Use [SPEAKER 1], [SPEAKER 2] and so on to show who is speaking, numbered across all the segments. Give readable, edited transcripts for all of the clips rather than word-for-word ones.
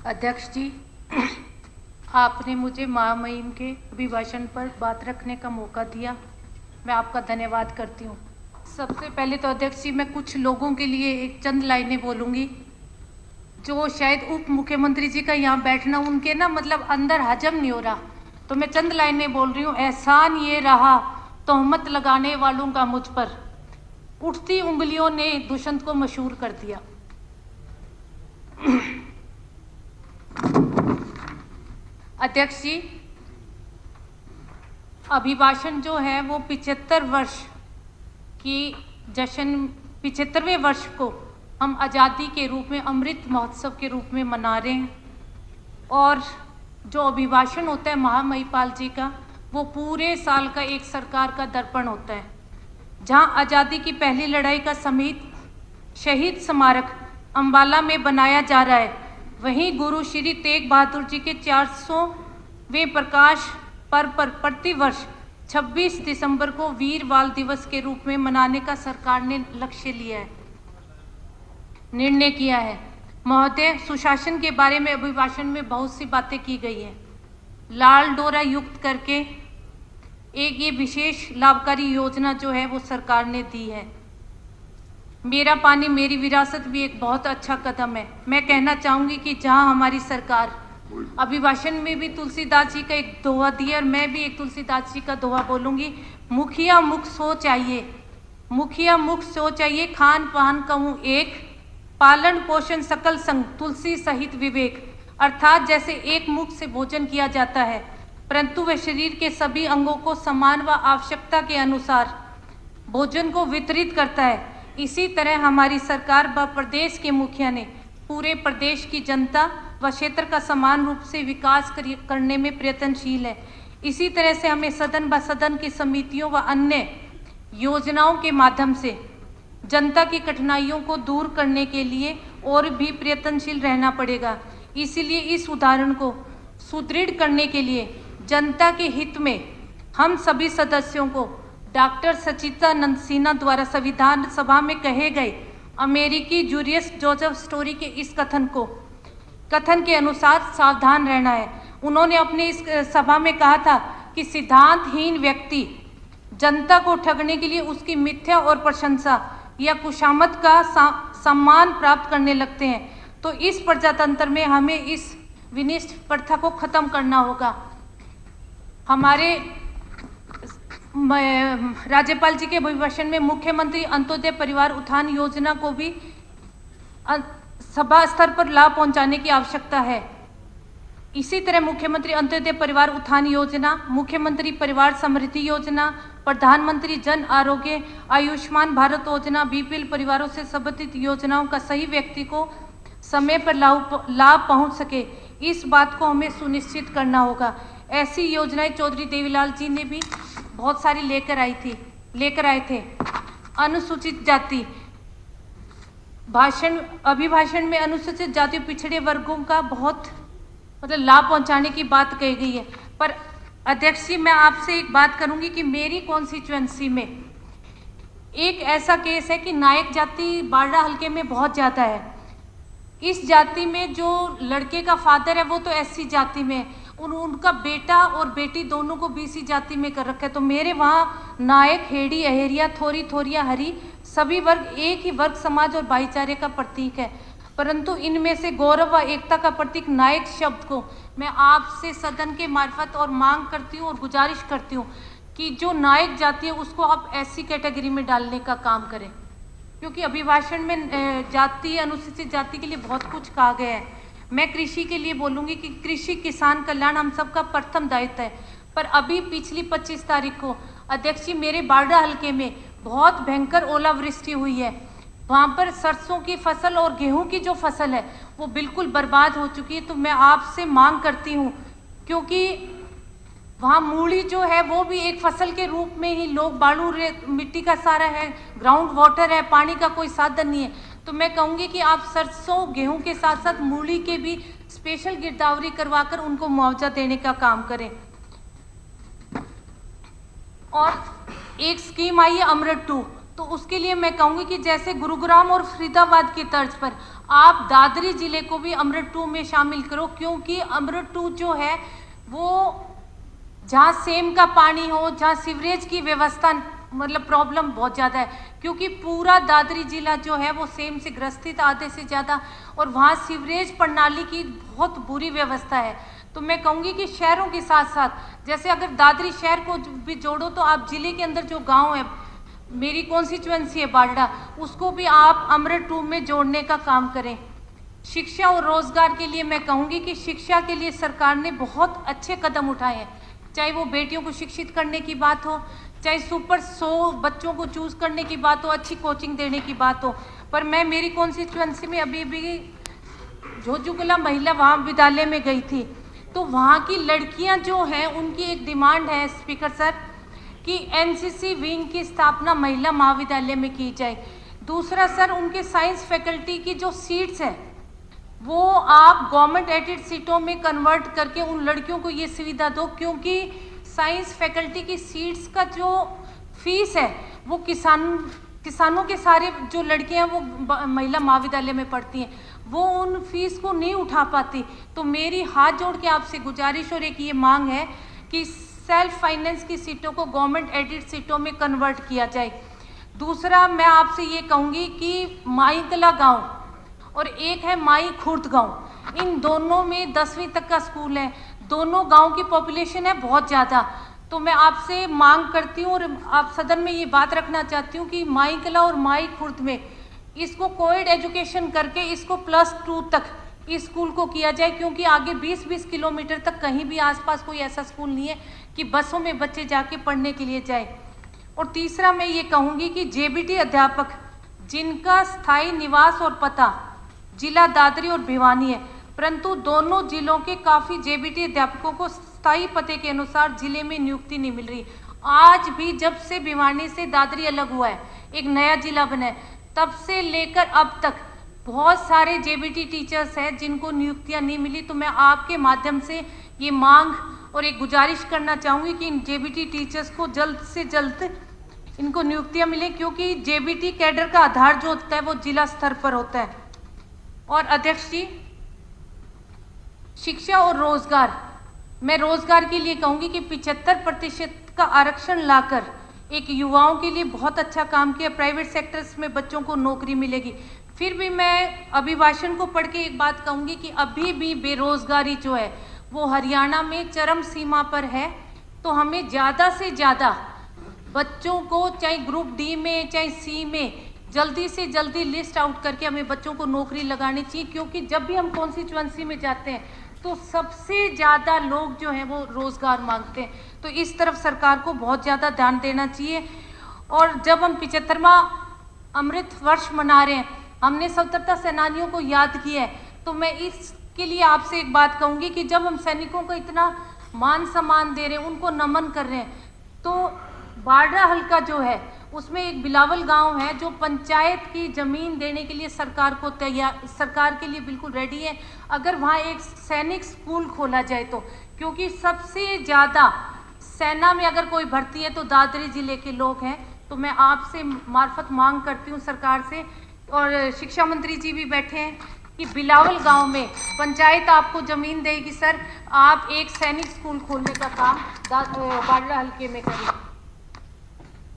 [SPEAKER 1] अध्यक्ष जी, आपने मुझे महामहिम के अभिभाषण पर बात रखने का मौका दिया, मैं आपका धन्यवाद करती हूँ। सबसे पहले तो अध्यक्ष जी, मैं कुछ लोगों के लिए एक चंद लाइनें बोलूँगी जो शायद उप मुख्यमंत्री जी का यहाँ बैठना उनके ना मतलब अंदर हजम नहीं हो रहा, तो मैं चंद लाइनें बोल रही हूँ। एहसान ये रहा तोहमत लगाने वालों का मुझ पर, उठती उंगलियों ने दुष्यंत को मशहूर कर दिया। अध्यक्ष जी, अभिभाषण जो है वो 75 वर्ष की जश्न 75वें वर्ष को हम आज़ादी के रूप में अमृत महोत्सव के रूप में मना रहे हैं। और जो अभिभाषण होता है महामहिपाल जी का, वो पूरे साल का एक सरकार का दर्पण होता है। जहां आज़ादी की पहली लड़ाई का समेत शहीद स्मारक अंबाला में बनाया जा रहा है, वहीं गुरु श्री तेग बहादुर जी के 400वें प्रकाश पर्व पर प्रतिवर्ष 26 दिसंबर को वीर बाल दिवस के रूप में मनाने का सरकार ने लक्ष्य लिया है, निर्णय किया है। महोदय, सुशासन के बारे में अभिभाषण में बहुत सी बातें की गई हैं। लाल डोरा युक्त करके एक ये विशेष लाभकारी योजना जो है वो सरकार ने दी है। मेरा पानी मेरी विरासत भी एक बहुत अच्छा कदम है। मैं कहना चाहूँगी कि जहाँ हमारी सरकार अभिभाषण में भी तुलसीदास जी का एक दोहा दिया और मैं भी एक तुलसीदास जी का दोहा बोलूँगी। मुखिया मुख सोच आइए, मुखिया मुख सोच आइए, खान पान कहूँ एक, पालन पोषण सकल संग, तुलसी सहित विवेक। अर्थात जैसे एक मुख से भोजन किया जाता है, परंतु वह शरीर के सभी अंगों को समान व आवश्यकता के अनुसार भोजन को वितरित करता है, इसी तरह हमारी सरकार व प्रदेश के मुखिया ने पूरे प्रदेश की जनता व क्षेत्र का समान रूप से विकास करने में प्रयत्नशील है। इसी तरह से हमें सदन व सदन की समितियों व अन्य योजनाओं के माध्यम से जनता की कठिनाइयों को दूर करने के लिए और भी प्रयत्नशील रहना पड़ेगा। इसीलिए इस उदाहरण को सुदृढ़ करने के लिए जनता के हित में हम सभी सदस्यों को डॉक्टर सचिदानंद सिन्हा द्वारा संविधान सभा में कहे गए अमेरिकी जूलियस जोसेफ स्टोरी के इस कथन के अनुसार सावधान रहना है। उन्होंने अपने इस सभा में कहा था कि सिद्धांतहीन व्यक्ति जनता को ठगने के लिए उसकी मिथ्या और प्रशंसा या खुशामद का सम्मान प्राप्त करने लगते हैं। तो इस प्रजातंत्र में हमें इस विनिष्ट प्रथा को खत्म करना होगा। हमारे राज्यपाल जी के अभिभाषण में मुख्यमंत्री अंत्योदय परिवार उत्थान योजना को भी सभा स्तर पर लाभ पहुंचाने की आवश्यकता है। इसी तरह मुख्यमंत्री अंत्योदय परिवार उत्थान योजना, मुख्यमंत्री परिवार समृद्धि योजना, प्रधानमंत्री जन आरोग्य, आयुष्मान भारत योजना, बीपीएल परिवारों से संबंधित योजनाओं का सही व्यक्ति को समय पर लाभ पहुंच सके, इस बात को हमें सुनिश्चित करना होगा। ऐसी योजनाएं चौधरी देवीलाल जी ने भी बहुत सारी लेकर आए थे। अनुसूचित जाति अभिभाषण में अनुसूचित जाति पिछड़े वर्गों का बहुत मतलब लाभ पहुंचाने की बात कही गई है। पर अध्यक्ष जी, मैं आपसे एक बात करूंगी कि मेरी कॉन्स्टिट्यूएंसी में एक ऐसा केस है कि नायक जाति बारडा हल्के में बहुत ज़्यादा है। इस जाति में जो लड़के का फादर है वो तो एससी जाति में है, उनका बेटा और बेटी दोनों को बीसी जाति में कर रखा है। तो मेरे वहाँ नायक, हेड़ी, अहेरिया, थोरी, थोरिया, हरी सभी वर्ग एक ही वर्ग समाज और भाईचारे का प्रतीक है, परंतु इनमें से गौरव व एकता का प्रतीक नायक शब्द को मैं आपसे सदन के मार्फत और मांग करती हूँ और गुजारिश करती हूँ कि जो नायक जाति है उसको आप ऐसी कैटेगरी में डालने का काम करें, क्योंकि अभिभाषण में जाति, अनुसूचित जाति के लिए बहुत कुछ कहा गया है। मैं कृषि के लिए बोलूँगी कि कृषि किसान कल्याण हम सबका प्रथम दायित्व है। पर अभी पिछली 25 तारीख को अध्यक्ष जी मेरे बारडा हल्के में बहुत भयंकर ओलावृष्टि हुई है। वहाँ पर सरसों की फसल और गेहूं की जो फसल है वो बिल्कुल बर्बाद हो चुकी है। तो मैं आपसे मांग करती हूँ, क्योंकि वहाँ मूली जो है वो भी एक फसल के रूप में ही लोग, बालू मिट्टी का सारा है, ग्राउंड वाटर है, पानी का कोई साधन नहीं है। तो मैं कहूँगी कि आप सरसों गेहूं के साथ साथ मूली के भी स्पेशल गिरदावरी करवाकर उनको मुआवजा देने का काम करें। और एक स्कीम आई है अमृत 2, तो उसके लिए मैं कहूँगी कि जैसे गुरुग्राम और फरीदाबाद की तर्ज पर आप दादरी ज़िले को भी अमृत 2 में शामिल करो, क्योंकि अमृत 2 जो है वो जहाँ सेम का पानी हो, जहाँ सीवरेज की व्यवस्था मतलब प्रॉब्लम बहुत ज़्यादा है, क्योंकि पूरा दादरी जिला जो है वो सेम से ग्रसित आधे से ज़्यादा, और वहाँ सीवरेज प्रणाली की बहुत बुरी व्यवस्था है। तो मैं कहूँगी कि शहरों के साथ साथ जैसे अगर दादरी शहर को भी जोड़ो तो आप जिले के अंदर जो गांव है, मेरी कॉन्स्टिट्यूएंसी है बारडा, उसको भी आप अमृत 2 में जोड़ने का काम करें। शिक्षा और रोजगार के लिए मैं कहूँगी कि शिक्षा के लिए सरकार ने बहुत अच्छे कदम उठाए हैं, चाहे वो बेटियों को शिक्षित करने की बात हो, चाहे सुपर 100 बच्चों को चूज करने की बात हो, अच्छी कोचिंग देने की बात हो। पर मैं मेरी कॉन्स्टिट्यूएंसी में अभी भी झोझुकला महिला महाविद्यालय में गई थी, तो वहाँ की लड़कियाँ जो हैं उनकी एक डिमांड है स्पीकर सर कि एनसीसी विंग की स्थापना महिला महाविद्यालय में की जाए। दूसरा सर, उनके साइंस फैकल्टी की जो सीट्स है वो आप गवर्नमेंट एडेड सीटों में कन्वर्ट करके उन लड़कियों को ये सुविधा दो, क्योंकि साइंस फैकल्टी की सीट्स का जो फीस है वो किसानों के सारे जो लड़कियां वो महिला महाविद्यालय में पढ़ती हैं वो उन फीस को नहीं उठा पाती। तो मेरी हाथ जोड़ के आपसे गुजारिश और एक ये मांग है कि सेल्फ फाइनेंस की सीटों को गवर्नमेंट एडेड सीटों में कन्वर्ट किया जाए। दूसरा मैं आपसे ये कहूँगी कि माईकला गांव और एक है माई खुर्द गांव, इन दोनों में 10वीं तक का स्कूल है। दोनों गांव की पॉपुलेशन है बहुत ज़्यादा। तो मैं आपसे मांग करती हूँ और आप सदन में ये बात रखना चाहती हूँ कि माईकला और माई खुर्द में इसको कोएड एजुकेशन करके इसको +2 तक इस स्कूल को किया जाए, क्योंकि आगे 20-20 किलोमीटर तक कहीं भी आसपास कोई ऐसा स्कूल नहीं है कि बसों में बच्चे जाके पढ़ने के लिए जाए। और तीसरा मैं ये कहूँगी कि जेबीटी अध्यापक जिनका स्थायी निवास और पता जिला दादरी और भिवानी है, परंतु दोनों जिलों के काफ़ी जेबीटी अध्यापकों को स्थायी पते के अनुसार जिले में नियुक्ति नहीं मिल रही। आज भी जब से भिवानी से दादरी अलग हुआ है, एक नया जिला बना है, तब से लेकर अब तक बहुत सारे जेबीटी टीचर्स हैं जिनको नियुक्तियां नहीं मिली। तो मैं आपके माध्यम से ये मांग और एक गुजारिश करना चाहूँगी कि इन जेबीटी टीचर्स को जल्द से जल्द इनको नियुक्तियां मिलें, क्योंकि जेबीटी कैडर का आधार जो होता है वो जिला स्तर पर होता है। और अध्यक्ष जी, शिक्षा और रोजगार, मैं रोजगार के लिए कहूँगी कि 75% का आरक्षण लाकर एक युवाओं के लिए बहुत अच्छा काम किया। प्राइवेट सेक्टर्स में बच्चों को नौकरी मिलेगी। फिर भी मैं अभिभाषण को पढ़ के एक बात कहूँगी कि अभी भी बेरोजगारी जो है वो हरियाणा में चरम सीमा पर है। तो हमें ज़्यादा से ज़्यादा बच्चों को चाहे ग्रुप डी में चाहे सी में जल्दी से जल्दी लिस्ट आउट करके हमें बच्चों को नौकरी लगानी चाहिए, क्योंकि जब भी हम कॉन्स्टिट्यूएंसी में जाते हैं तो सबसे ज़्यादा लोग जो हैं वो रोज़गार मांगते हैं। तो इस तरफ सरकार को बहुत ज़्यादा ध्यान देना चाहिए। और जब हम 75वां अमृत वर्ष मना रहे हैं, हमने स्वतंत्रता सेनानियों को याद किया है, तो मैं इसके लिए आपसे एक बात कहूँगी कि जब हम सैनिकों को इतना मान सम्मान दे रहे हैं, उनको नमन कर रहे हैं, तो बारडा हल्का जो है उसमें एक बिलावल गांव है जो पंचायत की ज़मीन देने के लिए सरकार के लिए बिल्कुल रेडी है, अगर वहाँ एक सैनिक स्कूल खोला जाए तो। क्योंकि सबसे ज़्यादा सेना में अगर कोई भर्ती है तो दादरी ज़िले के लोग हैं। तो मैं आपसे मार्फत मांग करती हूँ सरकार से, और शिक्षा मंत्री जी भी बैठे हैं, कि बिलावल गांव में पंचायत आपको ज़मीन देगी सर, आप एक सैनिक स्कूल खोलने का काम बारडा हल्के में करें।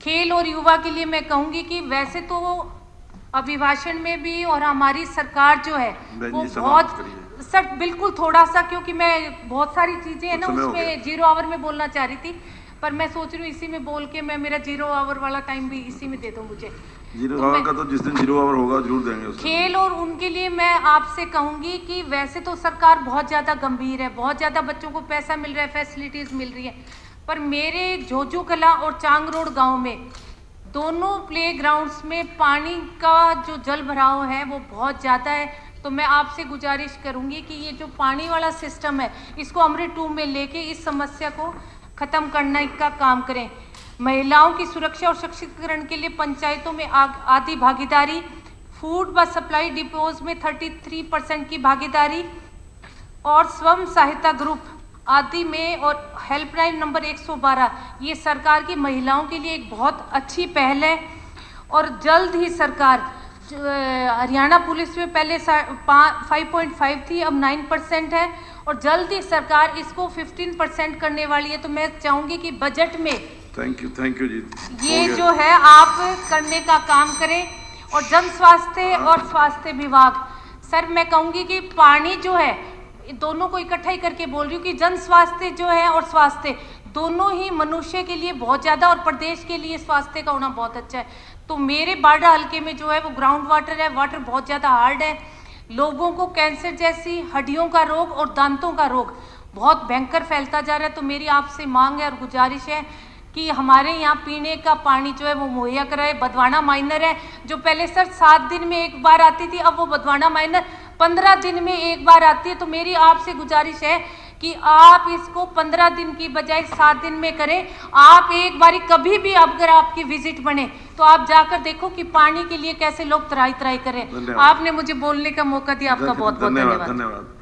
[SPEAKER 1] खेल और युवा के लिए मैं कहूँगी कि वैसे तो अभिभाषण में भी और हमारी सरकार जो है वो बहुत सर बिल्कुल थोड़ा सा, क्योंकि मैं बहुत सारी चीज़ें हैं ना उसमें 0 आवर में बोलना चाह रही थी, पर मैं सोच रही हूँ इसी में बोल के मैं मेरा 0 आवर वाला टाइम भी इसी में दे दूँ मुझे।
[SPEAKER 2] 0 आवर का तो जिस दिन 0 आवर होगा जरूर देंगे।
[SPEAKER 1] खेल और उनके लिए मैं आपसे कहूँगी कि वैसे तो सरकार बहुत ज़्यादा गंभीर है, बहुत ज़्यादा बच्चों को पैसा मिल रहा है, फैसिलिटीज़ मिल रही है, पर मेरे झोझुकला और चांगरोड गांव में दोनों प्लेग्राउंड्स में पानी का जो जल भराव है वो बहुत ज़्यादा है। तो मैं आपसे गुजारिश करूंगी कि ये जो पानी वाला सिस्टम है इसको अमृत 2 में लेके इस समस्या को ख़त्म करने का काम करें। महिलाओं की सुरक्षा और सशक्तिकरण के लिए पंचायतों में आधी भागीदारी, फूड व सप्लाई डिपोज में 33% की भागीदारी, और स्वयं सहायता ग्रुप आदि में, और हेल्पलाइन नंबर 112, ये सरकार की महिलाओं के लिए एक बहुत अच्छी पहल है। और जल्द ही सरकार हरियाणा पुलिस में पहले 5.5 थी, अब 9% है और जल्द ही सरकार इसको 15% करने वाली है। तो मैं चाहूंगी कि बजट में
[SPEAKER 2] थैंक यू जी।
[SPEAKER 1] ये जो है आप करने का काम करें। और जन स्वास्थ्य और स्वास्थ्य विभाग, सर मैं कहूंगी कि पानी जो है, दोनों को इकट्ठा ही करके बोल रही हूँ कि जन स्वास्थ्य जो है और स्वास्थ्य दोनों ही मनुष्य के लिए बहुत ज़्यादा और प्रदेश के लिए स्वास्थ्य का होना बहुत अच्छा है। तो मेरे बारडा हल्के में जो है वो ग्राउंड वाटर है, वाटर बहुत ज़्यादा हार्ड है। लोगों को कैंसर जैसी हड्डियों का रोग और दांतों का रोग बहुत भयंकर फैलता जा रहा है। तो मेरी आपसे मांग है और गुजारिश है कि हमारे यहाँ पीने का पानी जो है वो मुहैया कराए। बदवाना माइनर है जो पहले सर 7 दिन में एक बार आती थी, अब वो बदवाना माइनर 15 दिन में एक बार आती है। तो मेरी आपसे गुजारिश है कि आप इसको 15 दिन की बजाय 7 दिन में करें। आप एक बारी कभी भी अगर आपकी विजिट बने तो आप जाकर देखो कि पानी के लिए कैसे लोग त्राही त्राही करें। आपने मुझे बोलने का मौका दिया, आपका बहुत बहुत धन्यवाद।